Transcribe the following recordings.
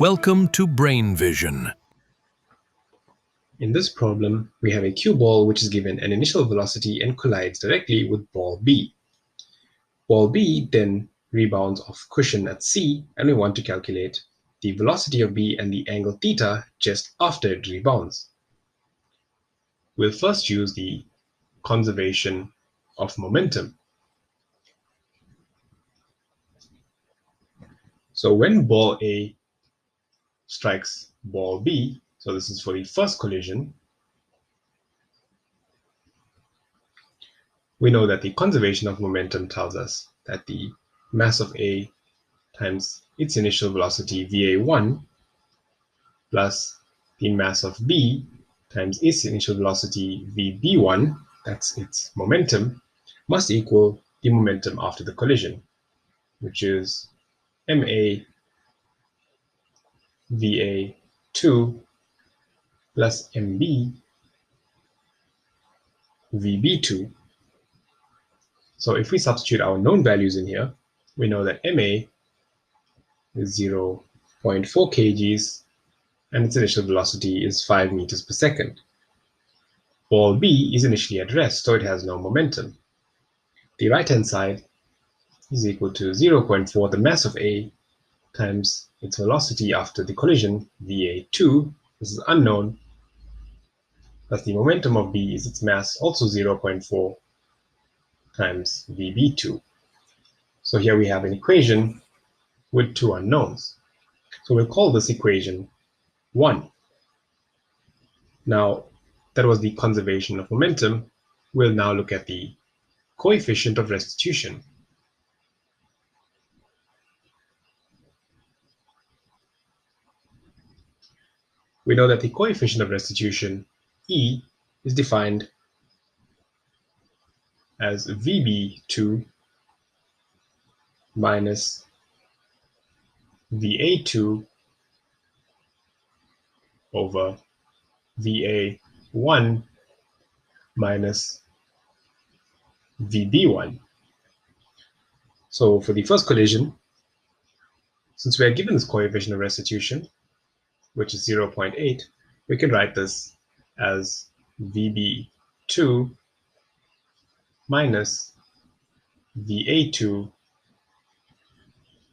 Welcome to Brain Vision. In this problem, we have a cue ball which is given an initial velocity and collides directly with ball B. Ball B then rebounds off cushion at C, and we want to calculate the velocity of B and the angle theta just after it rebounds. We'll first use the conservation of momentum. So when ball A strikes ball B, so this is for the first collision, we know that the conservation of momentum tells us that the mass of A times its initial velocity VA1 plus the mass of B times its initial velocity VB1, that's its momentum, must equal the momentum after the collision, which is MA VA2 plus MB VB2. So if we substitute our known values in here, we know that MA is 0.4 kgs and its initial velocity is 5 meters per second. Ball B is initially at rest, so it has no momentum. The right-hand side is equal to 0.4, the mass of A, times its velocity after the collision, VA2, this is unknown, plus the momentum of B is its mass, also 0.4, times VB2. So here we have an equation with two unknowns. So we'll call this equation 1. Now, that was the conservation of momentum. We'll now look at the coefficient of restitution. We know that the coefficient of restitution, E, is defined as VB2 minus VA2 over VA1 minus VB1. So for the first collision, since we are given this coefficient of restitution, which is 0.8, we can write this as VB2 minus VA2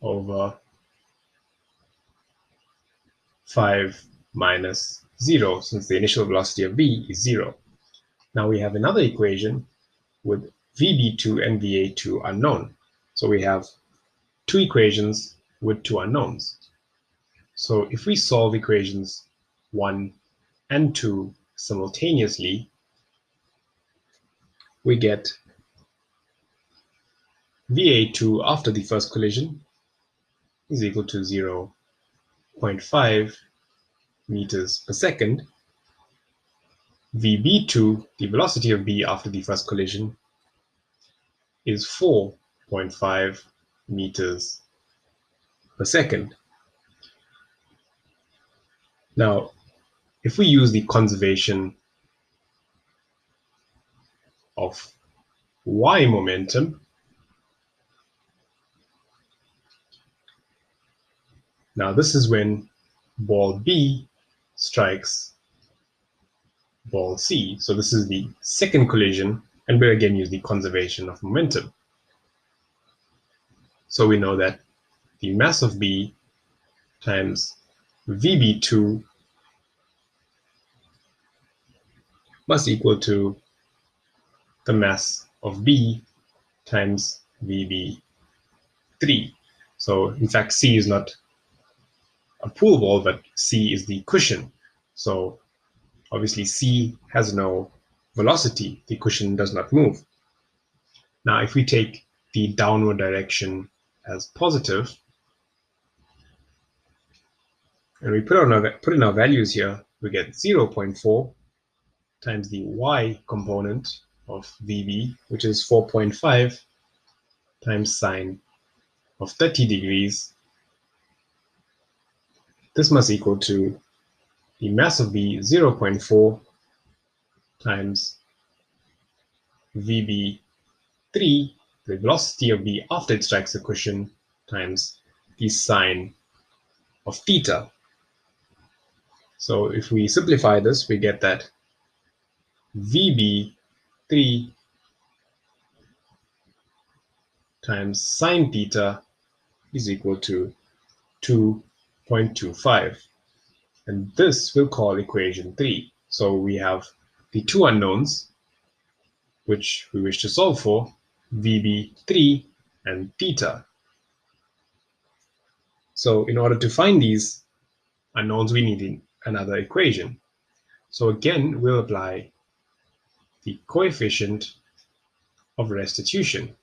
over 5 minus 0, since the initial velocity of B is 0. Now we have another equation with VB2 and VA2 unknown. So we have two equations with two unknowns. So if we solve equations 1 and 2 simultaneously, we get VA2 after the first collision is equal to 0.5 meters per second. VB2, the velocity of B after the first collision, is 4.5 meters per second. Now, if we use the conservation of Y momentum, now this is when ball B strikes ball C. So this is the second collision, and we'll again use the conservation of momentum. So we know that the mass of B times VB2 must equal to the mass of B times VB3. So in fact, C is not a pool ball, but C is the cushion. So obviously C has no velocity, the cushion does not move. Now if we take the downward direction as positive, and we put in our values here, we get 0.4 times the Y component of VB, which is 4.5 times sine of 30 degrees. This must equal to the mass of B, 0.4 times VB3, the velocity of B after it strikes the cushion, times the sine of theta. So if we simplify this, we get that VB3 times sine theta is equal to 2.25. And this we'll call equation 3. So we have the two unknowns which we wish to solve for, VB3 and theta. So in order to find these unknowns, we need another equation. So again, we'll apply the coefficient of restitution.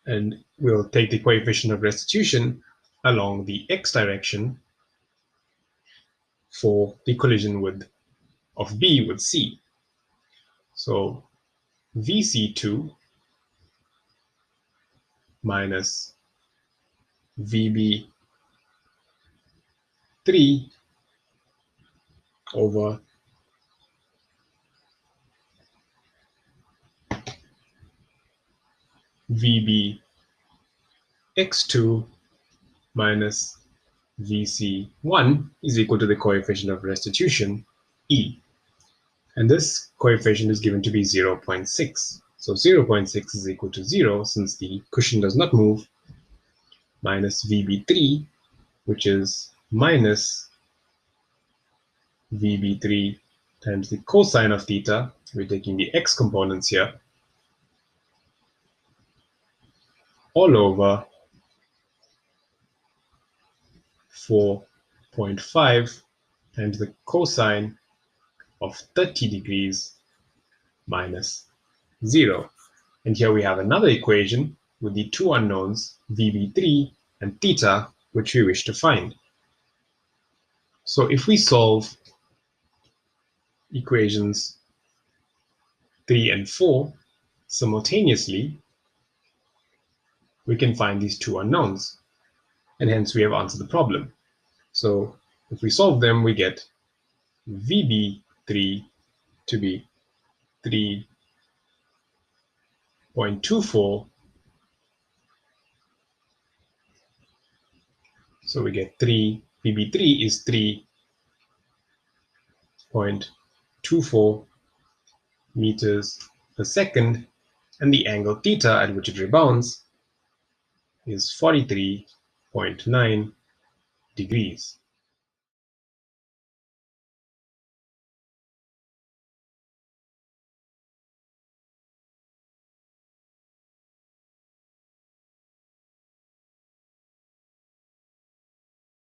And we'll take the coefficient of restitution along the x direction for the collision of B with C. So VC2 minus VB3 over VBX2 minus VC1 is equal to the coefficient of restitution, E. And this coefficient is given to be 0.6. So 0.6 is equal to 0 since the cushion does not move, minus VB3, which is minus VB3 times the cosine of theta. We're taking the x components here, all over 4.5 times the cosine of 30 degrees minus 0. And here we have another equation with the two unknowns, VB3 and theta, which we wish to find. So if we solve equations 3 and 4 simultaneously, we can find these two unknowns, and hence we have answered the problem. So if we solve them, we get VB3 to be 3.24. So we get VB3 is 3.24 meters per second, and the angle theta at which it rebounds is 43.9 degrees.